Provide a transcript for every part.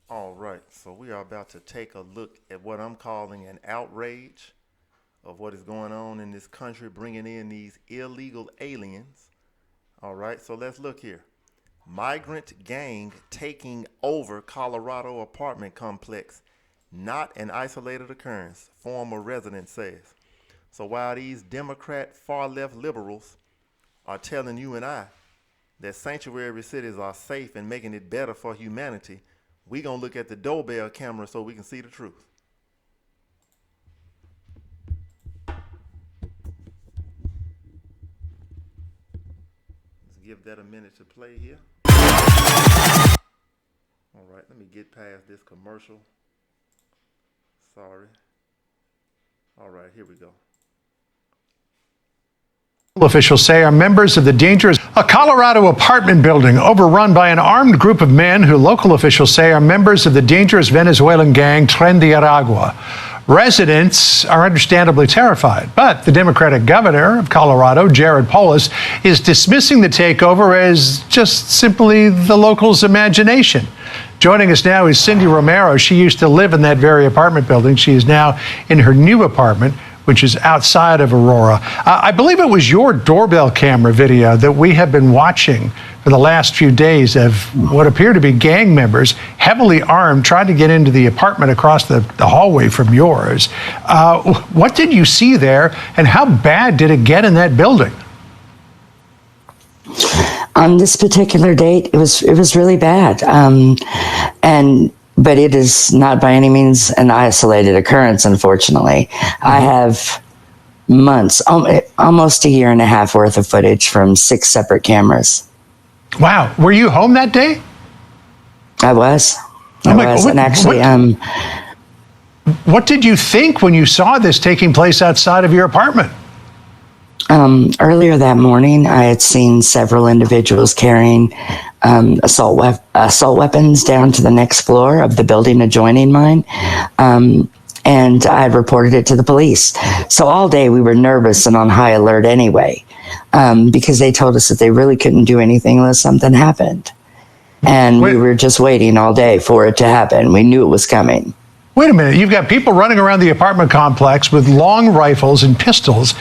All right, so we are about to take a look at what I'm calling an outrage of what is going on in this country, bringing in these illegal aliens. All right, so let's look here. Migrant gang taking over Colorado apartment complex. Not an isolated occurrence, former resident says. So while these Democrat far left liberals are telling you and I that sanctuary cities are safe and making it better for humanity, we gonna look at the doorbell camera so we can see the truth. Let's give that a minute to play here. All right, let me get past this commercial. Sorry. All right, here we go. Officials say are members of the dangerous Colorado apartment building overrun by an armed group of men who local officials say are members of the dangerous Venezuelan gang Tren de Aragua. Residents are understandably terrified, but the Democratic governor of Colorado, Jared Polis, is dismissing the takeover as just simply the locals' imagination. Joining us now is Cindy Romero. She used to live in that very apartment building. She is now in her new apartment, which is outside of Aurora. I believe it was your doorbell camera video that we have been watching for the last few days of what appear to be gang members, heavily armed, trying to get into the apartment across the hallway from yours. What did you see there, and how bad did it get in that building? On this particular date, it was really bad, but it is not by any means an isolated occurrence. Unfortunately, I have months, almost a year and a half worth of footage from 6 separate cameras. Wow, were you home that day? I was, and actually, what did you think when you saw this taking place outside of your apartment? Earlier that morning, I had seen several individuals carrying assault weapons down to the next floor of the building adjoining mine. And I had reported it to the police. So all day we were nervous and on high alert anyway, because they told us that they really couldn't do anything unless something happened. And we were just waiting all day for it to happen. We knew it was coming. Wait a minute. You've got people running around the apartment complex with long rifles and pistols.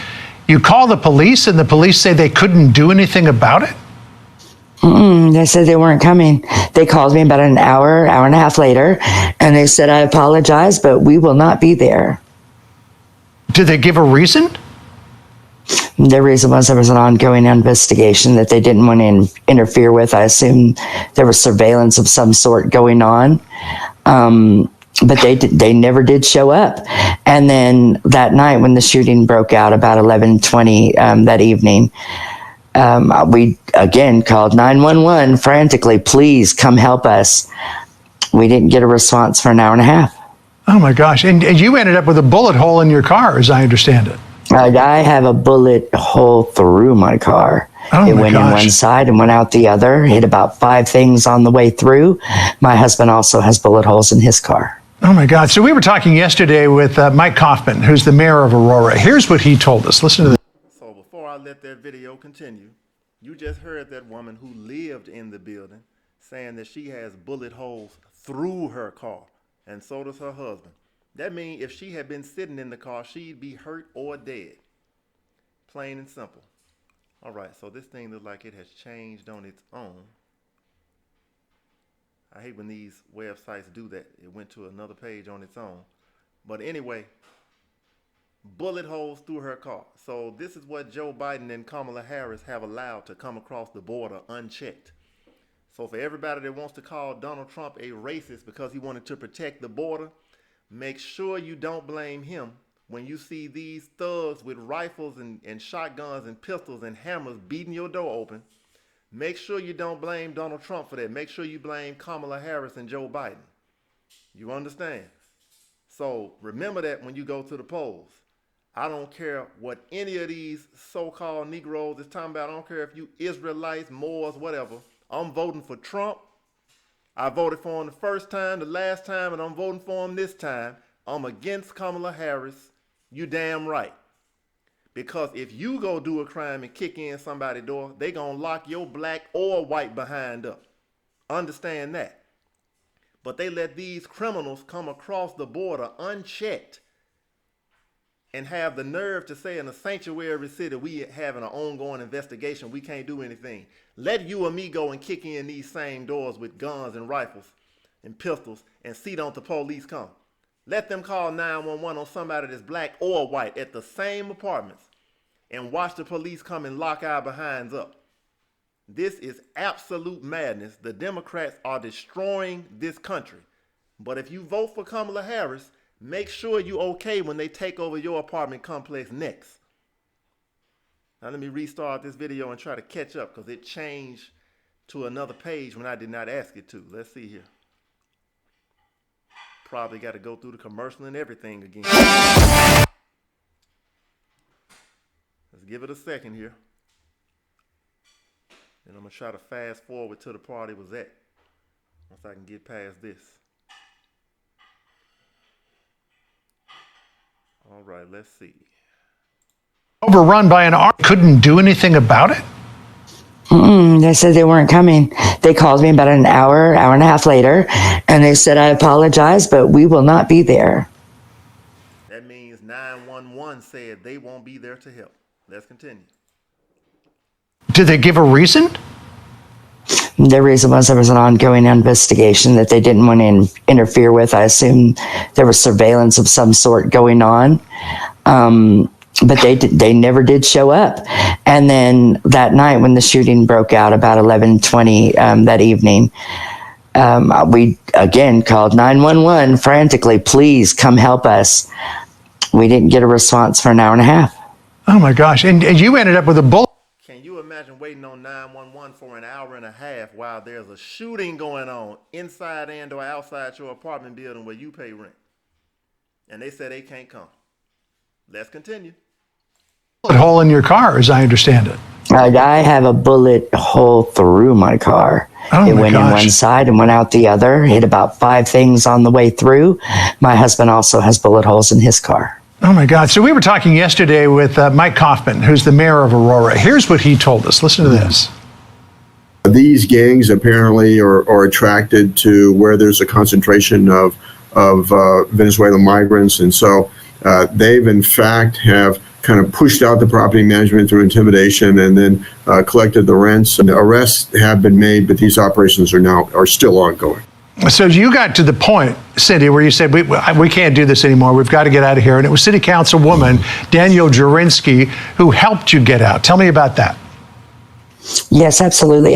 You call the police, and the police say they couldn't do anything about it? They said they weren't coming. They called me about an hour and a half later, and they said, I apologize, but we will not be there. Did they give a reason? The reason was there was an ongoing investigation that they didn't want to interfere with. I assume there was surveillance of some sort going on. But they never did show up. And then that night when the shooting broke out about 11:20 that evening, we again called 911 frantically, please come help us. We didn't get a response for an hour and a half. Oh my gosh. And you ended up with a bullet hole in your car, as I understand it. I have a bullet hole through my car. It went in one side and went out the other, hit about 5 things on the way through. My husband also has bullet holes in his car. Oh my God. So we were talking yesterday with Mike Kaufman, who's the mayor of Aurora. Here's what he told us. Listen to this. So before I let that video continue, you just heard that woman who lived in the building saying that she has bullet holes through her car, and so does her husband. That means if she had been sitting in the car, she'd be hurt or dead. Plain and simple. All right, so this thing looks like it has changed on its own. I hate when these websites do that. It went to another page on its own. But anyway, bullet holes through her car. So this is what Joe Biden and Kamala Harris have allowed to come across the border unchecked. So for everybody that wants to call Donald Trump a racist because he wanted to protect the border, make sure you don't blame him when you see these thugs with rifles and shotguns and pistols and hammers beating your door open. Make sure you don't blame Donald Trump for that. Make sure you blame Kamala Harris and Joe Biden. You understand? So remember that when you go to the polls. I don't care what any of these so-called Negroes is talking about. I don't care if you Israelites, Moors, whatever. I'm voting for Trump. I voted for him the first time, the last time, and I'm voting for him this time. I'm against Kamala Harris. You damn right. Because if you go do a crime and kick in somebody's door, they gonna lock your black or white behind up. Understand that. But they let these criminals come across the border unchecked and have the nerve to say in a sanctuary city, we having an ongoing investigation, we can't do anything. Let you and me go and kick in these same doors with guns and rifles and pistols and see don't the police come. Let them call 911 on somebody that's black or white at the same apartments and watch the police come and lock our behinds up. This is absolute madness. The Democrats are destroying this country. But if you vote for Kamala Harris, make sure you're okay when they take over your apartment complex next. Now let me restart this video and try to catch up because it changed to another page when I did not ask it to. Let's see here. Probably got to go through the commercial and everything again. Let's give it a second here. And I'm going to try to fast forward to the part it was at. Once I can get past this. All right, let's see. Overrun by an arm. Couldn't do anything about it? They said they weren't coming. They called me about an hour and a half later, and they said, I apologize, but we will not be there. That means 911 said they won't be there to help. Let's continue. Did they give a reason? The reason was there was an ongoing investigation that they didn't want to interfere with. I assume there was surveillance of some sort going on. But they never did show up. And then that night when the shooting broke out about 11:20 that evening, we again called 911 frantically, please come help us. We didn't get a response for an hour and a half. Oh my gosh. And you ended up with a bullet. Can you imagine waiting on 911 for an hour and a half while there's a shooting going on inside and or outside your apartment building where you pay rent? And they say they can't come. Let's continue. Hole in your car, as I understand it. I have a bullet hole through my car. Oh, it my went in gosh. one side and went out the other. Hit about 5 things on the way through. My husband also has bullet holes in his car. Oh my God. So we were talking yesterday with Mike Kaufman, who's the mayor of Aurora. Here's what he told us. Listen to this. These gangs apparently are attracted to where there's a concentration of Venezuelan migrants. And so they've in fact have kind of pushed out the property management through intimidation and then collected the rents. And arrests have been made, but these operations are still ongoing. So you got to the point, Cindy, where you said, we can't do this anymore. We've got to get out of here. And it was City Councilwoman Danielle Jurinsky who helped you get out. Tell me about that. Yes, absolutely.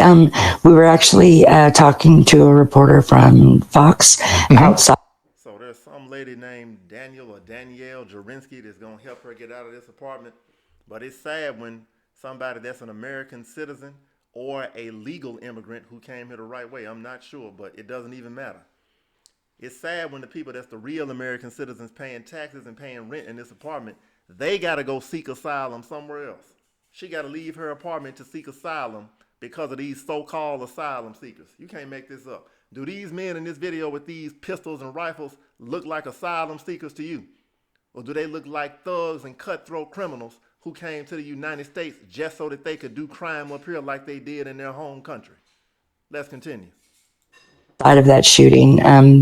We were actually talking to a reporter from Fox outside. So there's some lady named Danielle Jurinsky that's going to help her get out of this apartment. But it's sad when somebody that's an American citizen or a legal immigrant who came here the right way, I'm not sure, but it doesn't even matter. It's sad when the people that's the real American citizens paying taxes and paying rent in this apartment, they got to go seek asylum somewhere else. She got to leave her apartment to seek asylum because of these so-called asylum seekers. You can't make this up. Do these men in this video with these pistols and rifles look like asylum seekers to you? Or do they look like thugs and cutthroat criminals who came to the United States just so that they could do crime up here like they did in their home country? Let's continue. Side of that shooting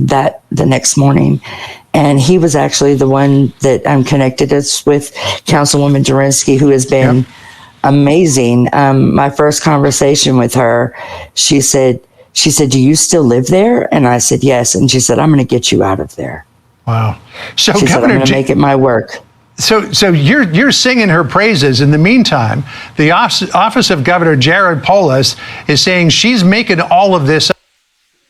that the next morning, and he was actually the one that connected us with Councilwoman Jurinsky, who has been amazing. My first conversation with her, she said, "Do you still live there?" And I said, "Yes." And she said, "I'm going to get you out of there." Wow. So She said, "I'm Governor, going to make it my work." so you're singing her praises. In the meantime, the office of Governor Jared Polis is saying she's making all of this up.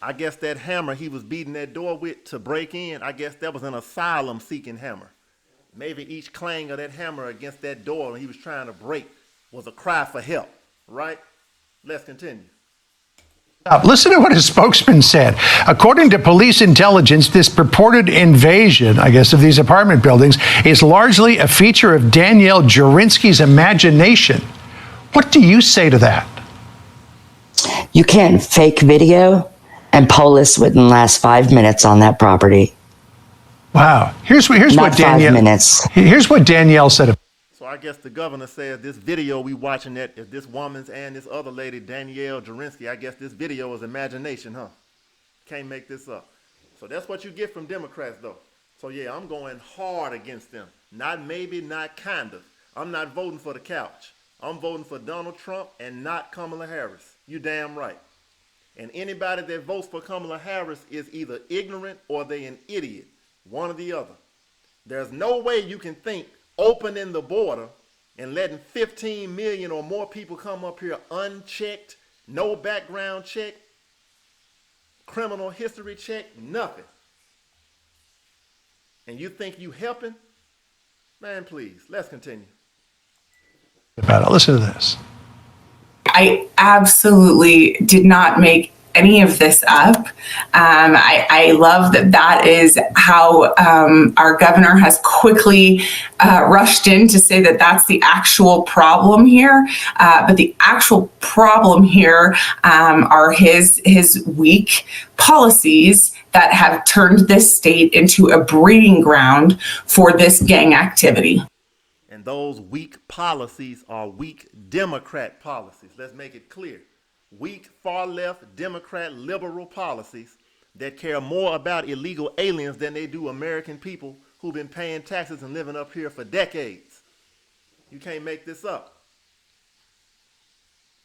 I guess that hammer he was beating that door with to break in, I guess that was an asylum-seeking hammer. Maybe each clang of that hammer against that door when he was trying to break was a cry for help, right? Let's continue. Listen to what his spokesman said. According to police intelligence, this purported invasion, I guess, of these apartment buildings is largely a feature of Danielle Jurinsky's imagination. What do you say to that? You can't fake video, and Polis wouldn't last 5 minutes on that property. Wow. Here's Not what 5 Danielle minutes. Here's what Danielle said. So I guess the governor says this video we watching that is this woman's and this other lady, Danielle Jurinsky. I guess this video is imagination, huh? Can't make this up. So that's what you get from Democrats, though. So yeah, I'm going hard against them. Not maybe, not kind of. I'm not voting for the couch. I'm voting for Donald Trump and not Kamala Harris. You damn right. And anybody that votes for Kamala Harris is either ignorant or they an idiot. One or the other. There's no way you can think opening the border and letting 15 million or more people come up here unchecked, no background check, criminal history check, nothing. And you think you helping? Man, please, let's continue. About it. Listen to this. I absolutely did not make any of this up. I love that is how our governor has quickly rushed in to say that that's the actual problem here. But the actual problem here are his weak policies that have turned this state into a breeding ground for this gang activity. And those weak policies are weak Democrat policies. Let's make it clear. Weak, far-left, Democrat, liberal policies that care more about illegal aliens than they do American people who've been paying taxes and living up here for decades. You can't make this up.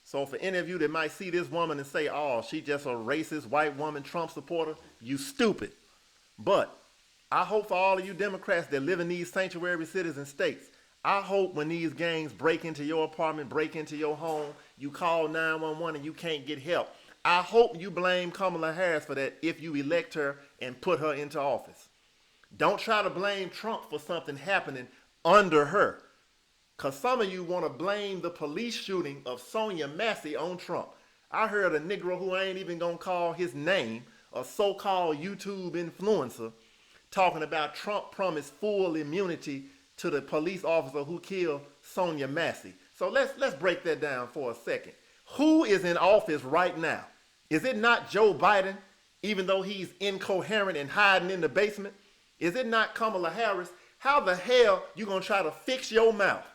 So for any of you that might see this woman and say, oh, she just a racist white woman Trump supporter, you stupid. But I hope for all of you Democrats that live in these sanctuary cities and states, I hope when these gangs break into your apartment, break into your home, you call 911 and you can't get help. I hope you blame Kamala Harris for that if you elect her and put her into office. Don't try to blame Trump for something happening under her. Because some of you want to blame the police shooting of Sonia Massey on Trump. I heard a Negro who I ain't even going to call his name, a so-called YouTube influencer, talking about Trump promised full immunity to the police officer who killed Sonia Massey. So let's break that down for a second. Who is in office right now? Is it not Joe Biden, even though he's incoherent and hiding in the basement? Is it not Kamala Harris? How the hell you gonna try to fix your mouth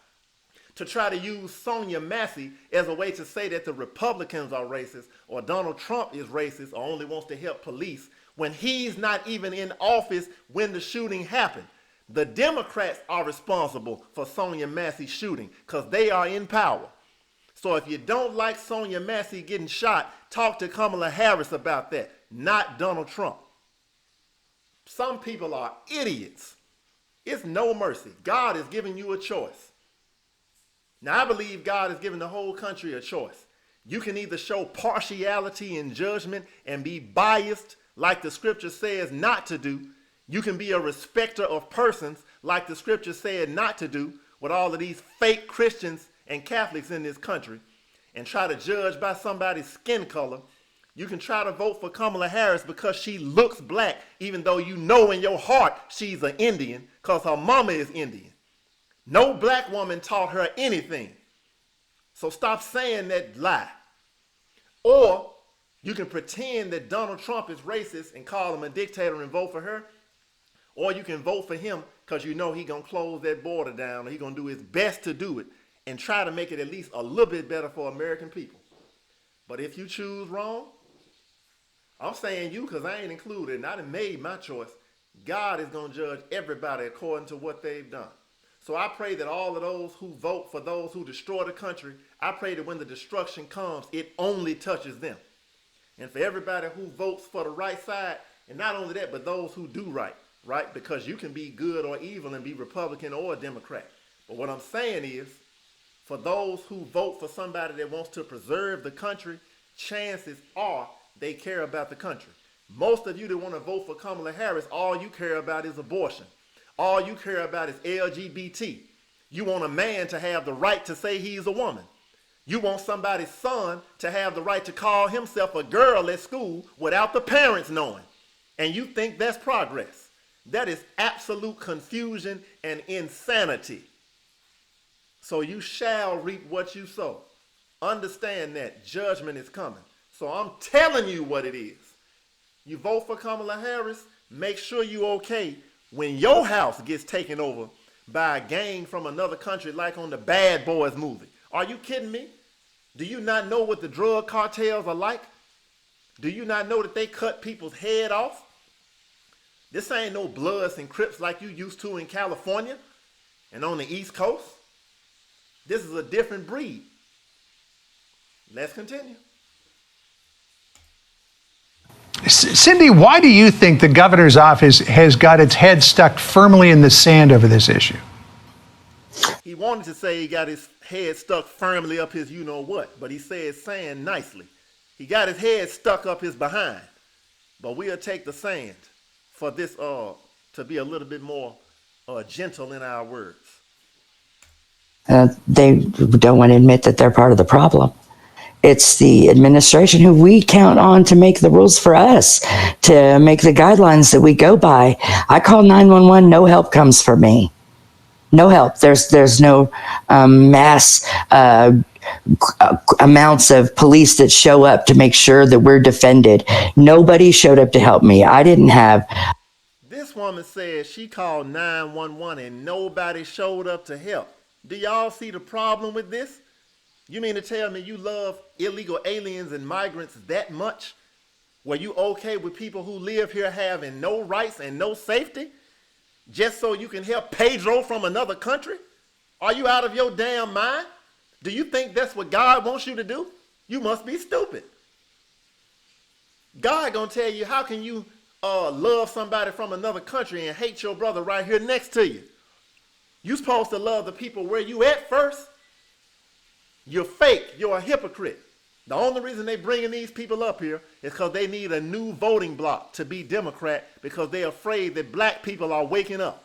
to try to use Sonia Massey as a way to say that the Republicans are racist or Donald Trump is racist or only wants to help police when he's not even in office when the shooting happened? The Democrats are responsible for Sonia Massey shooting because they are in power. So if you don't like Sonia Massey getting shot, talk to Kamala Harris about that, not Donald Trump. Some people are idiots. It's no mercy. God is giving you a choice. Now, I believe God is giving the whole country a choice. You can either show partiality in judgment and be biased like the scripture says not to do. You can be a respecter of persons like the scripture said not to do with all of these fake Christians and Catholics in this country and try to judge by somebody's skin color. You can try to vote for Kamala Harris because she looks black, even though you know in your heart she's an Indian because her mama is Indian. No black woman taught her anything. So stop saying that lie. Or you can pretend that Donald Trump is racist and call him a dictator and vote for her. Or you can vote for him because you know he's going to close that border down or he's going to do his best to do it and try to make it at least a little bit better for American people. But if you choose wrong, I'm saying you because I ain't included and I done made my choice. God is going to judge everybody according to what they've done. So I pray that all of those who vote for those who destroy the country, I pray that when the destruction comes, it only touches them. And for everybody who votes for the right side, and not only that, but those who do right? Because you can be good or evil and be Republican or a Democrat. But what I'm saying is, for those who vote for somebody that wants to preserve the country, chances are they care about the country. Most of you that want to vote for Kamala Harris, all you care about is abortion. All you care about is LGBT. You want a man to have the right to say he's a woman. You want somebody's son to have the right to call himself a girl at school without the parents knowing. And you think that's progress. That is absolute confusion and insanity. So you shall reap what you sow. Understand that judgment is coming. So I'm telling you what it is. You vote for Kamala Harris, make sure you're okay when your house gets taken over by a gang from another country like on the Bad Boys movie. Are you kidding me? Do you not know what the drug cartels are like? Do you not know that they cut people's head off? This ain't no Bloods and Crips like you used to in California and on the East Coast. This is a different breed. Let's continue. Cindy, why do you think the governor's office has got its head stuck firmly in the sand over this issue? He wanted to say he got his head stuck firmly up his you-know-what, but he said sand nicely. He got his head stuck up his behind. But we'll take the sand for this to be a little bit more gentle in our words. They don't want to admit that they're part of the problem. It's the administration who we count on to make the rules for us, to make the guidelines that we go by. I call 911, no help comes for me. No help. There's no mass amounts of police that show up to make sure that we're defended. Nobody showed up to help me. I didn't have. This woman said she called 911 and nobody showed up to help. Do y'all see the problem with this? You mean to tell me you love illegal aliens and migrants that much? Were you okay with people who live here having no rights and no safety? Just so you can help Pedro from another country? Are you out of your damn mind? Do you think that's what God wants you to do? You must be stupid. God gonna tell you, how can you love somebody from another country and hate your brother right here next to you? You supposed to love the people where you at first. You're fake. You're a hypocrite. The only reason they bringing these people up here is because they need a new voting bloc to be Democrat, because they're afraid that black people are waking up.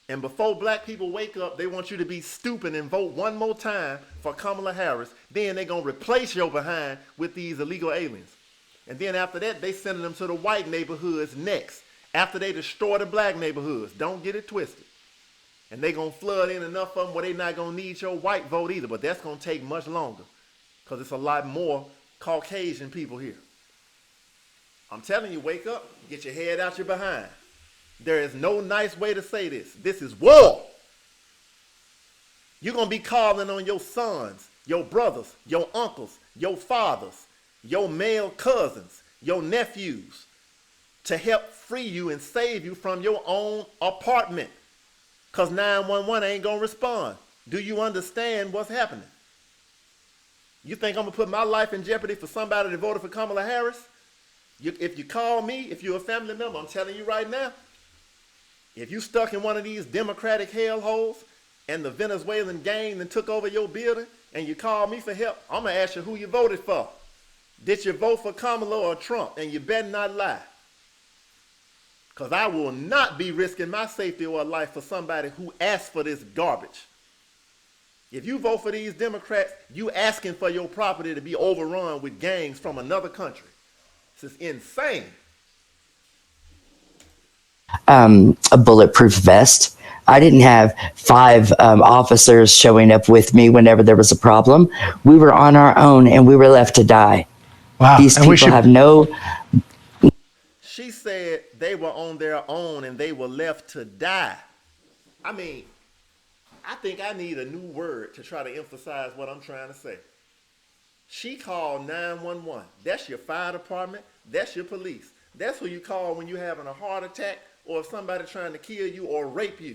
And before black people wake up, they want you to be stupid and vote one more time for Kamala Harris. Then they're going to replace your behind with these illegal aliens. And then after that, they send them to the white neighborhoods next, after they destroy the black neighborhoods. Don't get it twisted. And they're going to flood in enough of them where they're not going to need your white vote either. But that's going to take much longer, because it's a lot more Caucasian people here. I'm telling you, wake up, get your head out your behind. There is no nice way to say this. This is war. You're going to be calling on your sons, your brothers, your uncles, your fathers, your male cousins, your nephews to help free you and save you from your own apartment, because 911 ain't going to respond. Do you understand what's happening? You think I'm going to put my life in jeopardy for somebody that voted for Kamala Harris? If you call me, if you're a family member, I'm telling you right now, if you stuck in one of these Democratic hellholes and the Venezuelan gang that took over your building and you call me for help, I'm going to ask you who you voted for. Did you vote for Kamala or Trump? And you better not lie. Because I will not be risking my safety or life for somebody who asked for this garbage. If you vote for these Democrats, you asking for your property to be overrun with gangs from another country. This is insane. A bulletproof vest. I didn't have 5 officers showing up with me whenever there was a problem. We were on our own and we were left to die. Wow. These people have no. She said they were on their own and they were left to die. I mean, I think I need a new word to try to emphasize what I'm trying to say. She called 911. That's your fire department. That's your police. That's who you call when you're having a heart attack or if somebody's trying to kill you or rape you.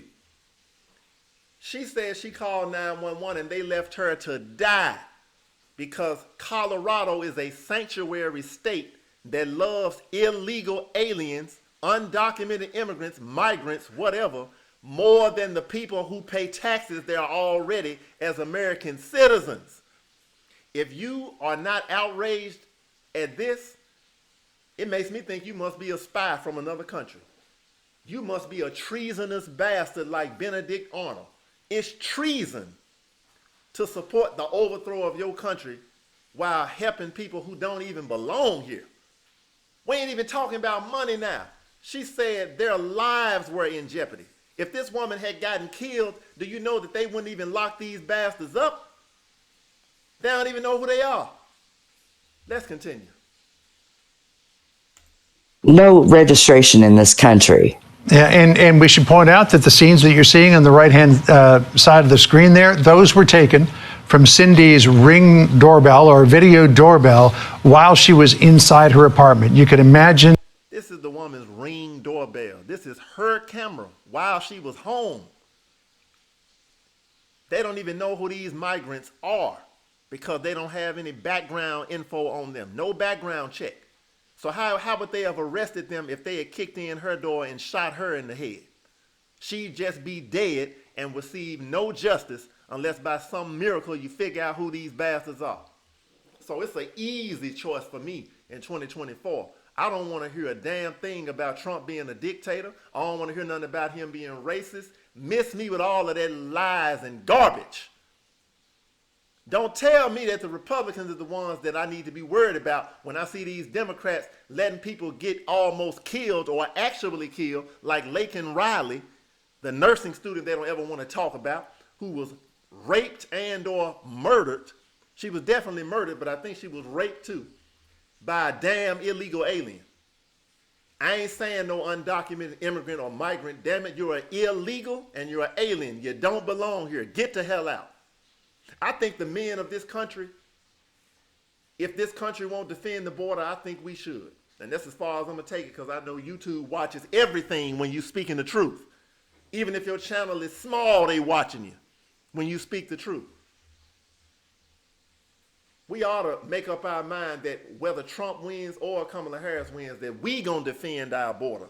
She said she called 911 and they left her to die because Colorado is a sanctuary state that loves illegal aliens, undocumented immigrants, migrants, whatever, more than the people who pay taxes there already as American citizens. If you are not outraged at this, it makes me think you must be a spy from another country. You must be a treasonous bastard like Benedict Arnold. It's treason to support the overthrow of your country while helping people who don't even belong here. We ain't even talking about money now. She said their lives were in jeopardy. If this woman had gotten killed, do you know that they wouldn't even lock these bastards up? They don't even know who they are. Let's continue. No registration in this country. Yeah, and we should point out that the scenes that you're seeing on the right-hand side of the screen there, those were taken from Cindy's Ring doorbell or video doorbell while she was inside her apartment. You can imagine. This This is the woman's Ring doorbell. This is her camera while she was home. They don't even know who these migrants are because they don't have any background info on them. No background check. So how would they have arrested them if they had kicked in her door and shot her in the head? She'd just be dead and receive no justice unless by some miracle you figure out who these bastards are. So it's an easy choice for me in 2024. I don't want to hear a damn thing about Trump being a dictator. I don't want to hear nothing about him being racist. Miss me with all of that lies and garbage. Don't tell me that the Republicans are the ones that I need to be worried about when I see these Democrats letting people get almost killed or actually killed, like Laken Riley, the nursing student they don't ever want to talk about, who was raped and or murdered. She was definitely murdered, but I think she was raped too by a damn illegal alien. I ain't saying no undocumented immigrant or migrant. Damn it, you're an illegal and you're an alien. You don't belong here. Get the hell out. I think the men of this country, if this country won't defend the border, I think we should. And that's as far as I'm going to take it, because I know YouTube watches everything when you speaking the truth. Even if your channel is small, they watching you when you speak the truth. We ought to make up our mind that whether Trump wins or Kamala Harris wins, that we going to defend our border.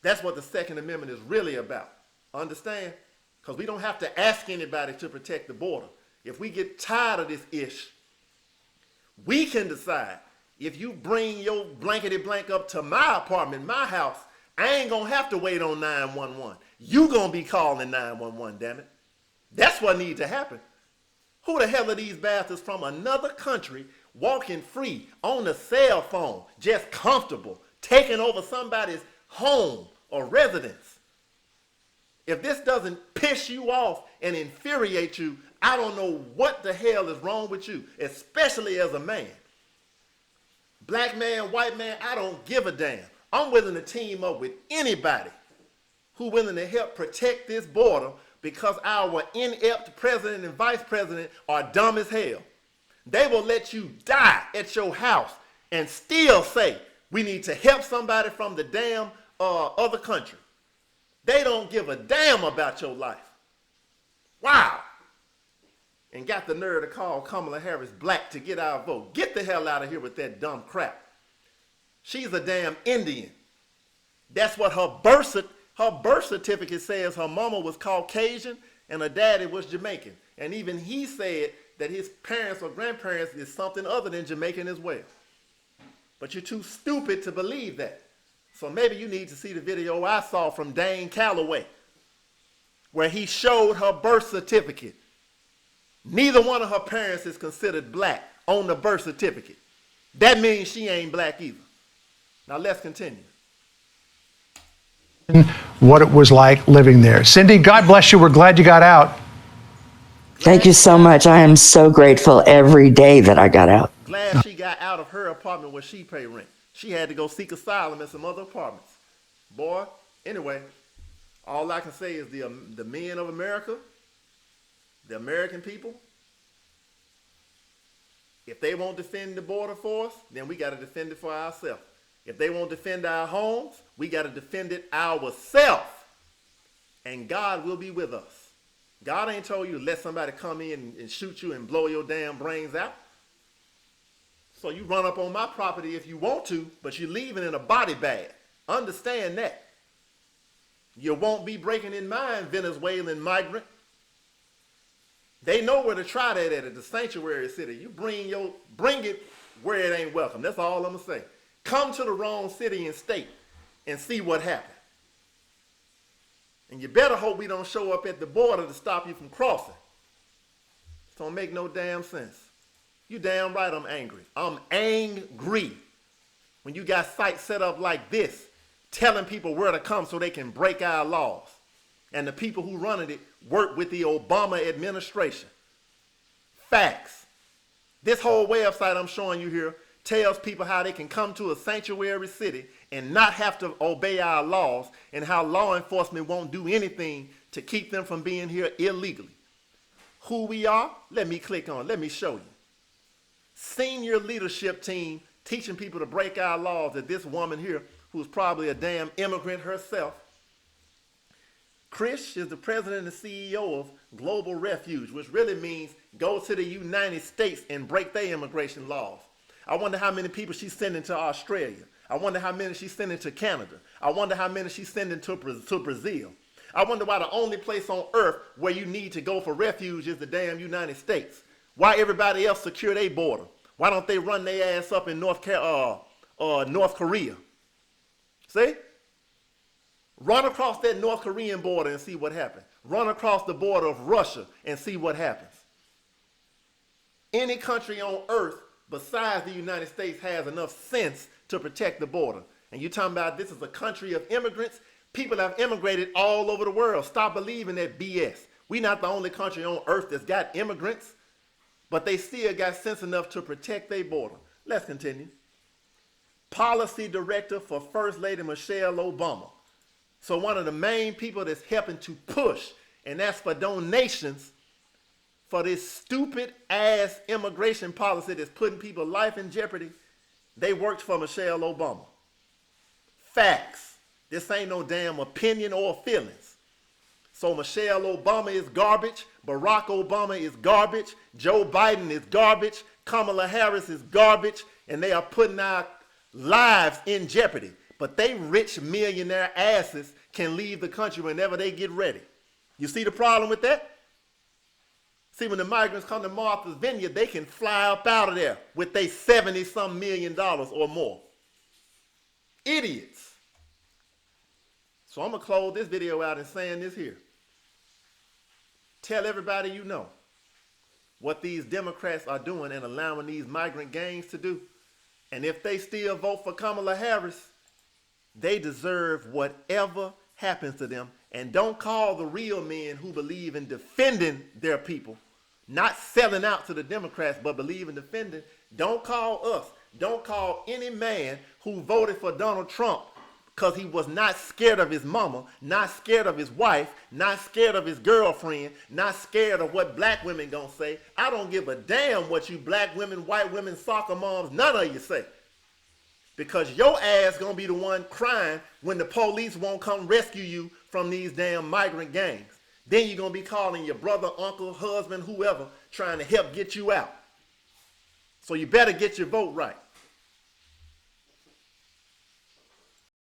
That's what the Second Amendment is really about. Understand? Because we don't have to ask anybody to protect the border. If we get tired of this ish, we can decide. If you bring your blankety blank up to my apartment, my house, I ain't going to have to wait on 911. You going to be calling 911, damn it. That's what needs to happen. Who the hell are these bastards from another country walking free on the cell phone, just comfortable, taking over somebody's home or residence? If this doesn't piss you off and infuriate you, I don't know what the hell is wrong with you, especially as a man. Black man, white man, I don't give a damn. I'm willing to team up with anybody who's willing to help protect this border, because our inept president and vice president are dumb as hell. They will let you die at your house and still say we need to help somebody from the damn other country. They don't give a damn about your life. Wow. And got the nerve to call Kamala Harris black to get our vote. Get the hell out of here with that dumb crap. She's a damn Indian. That's what her birth certificate says. Her mama was Caucasian and her daddy was Jamaican. And even he said that his parents or grandparents is something other than Jamaican as well. But you're too stupid to believe that. So maybe you need to see the video I saw from Dane Calloway, where he showed her birth certificate. Neither one of her parents is considered black on the birth certificate. That means she ain't black either. Now let's continue. What it was like living there. Cindy, God bless you. We're glad you got out. Thank you so much. I am so grateful every day that I got out. Glad she got out of her apartment where she paid rent. She had to go seek asylum in some other apartments. Boy, anyway, all I can say is the men of America, the American people, if they won't defend the border for us, then we got to defend it for ourselves. If they won't defend our homes, we got to defend it ourselves. And God will be with us. God ain't told you to let somebody come in and shoot you and blow your damn brains out. So you run up on my property if you want to, but you're leaving in a body bag. Understand that. You won't be breaking in mine, Venezuelan migrant. They know where to try that at the sanctuary city. You bring it where it ain't welcome. That's all I'm going to say. Come to the wrong city and state and see what happens. And you better hope we don't show up at the border to stop you from crossing. It don't make no damn sense. You damn right I'm angry. I'm angry when you got sites set up like this, telling people where to come so they can break our laws. And the people who running it work with the Obama administration. Facts. This whole website I'm showing you here tells people how they can come to a sanctuary city and not have to obey our laws, and how law enforcement won't do anything to keep them from being here illegally. Who we are? Let me click on, let me show you. Senior leadership team teaching people to break our laws, that this woman here, who's probably a damn immigrant herself, Chris is the president and CEO of Global Refuge, which really means go to the United States and break their immigration laws. I wonder how many people she's sending to Australia. I wonder how many she's sending to Canada. I wonder how many she's sending to Brazil. I wonder why the only place on earth where you need to go for refuge is the damn United States. Why everybody else secure their border? Why don't they run their ass up in North Korea? See? Run across that North Korean border and see what happens. Run across the border of Russia and see what happens. Any country on earth besides the United States has enough sense to protect the border. And you're talking about this is a country of immigrants? People have immigrated all over the world. Stop believing that BS. We're not the only country on earth that's got immigrants, but they still got sense enough to protect their border. Let's continue. Policy Director for First Lady Michelle Obama. So one of the main people that's helping to push and ask for donations for this stupid ass immigration policy that's putting people's life in jeopardy, they worked for Michelle Obama. Facts. This ain't no damn opinion or feelings. So Michelle Obama is garbage. Barack Obama is garbage. Joe Biden is garbage. Kamala Harris is garbage. And they are putting our lives in jeopardy. But they rich millionaire asses can leave the country whenever they get ready. You see the problem with that? See, when the migrants come to Martha's Vineyard, they can fly up out of there with their $70-some million or more. Idiots. So I'm going to close this video out and saying this here. Tell everybody you know what these Democrats are doing and allowing these migrant gangs to do. And if they still vote for Kamala Harris, they deserve whatever happens to them. And don't call the real men who believe in defending their people, not selling out to the Democrats, but believe in defending. Don't call us. Don't call any man who voted for Donald Trump because he was not scared of his mama, not scared of his wife, not scared of his girlfriend, not scared of what black women gonna say. I don't give a damn what you black women, white women, soccer moms, none of you say. Because your ass gonna be the one crying when the police won't come rescue you from these damn migrant gangs. Then you're gonna be calling your brother, uncle, husband, whoever, trying to help get you out. So you better get your vote right.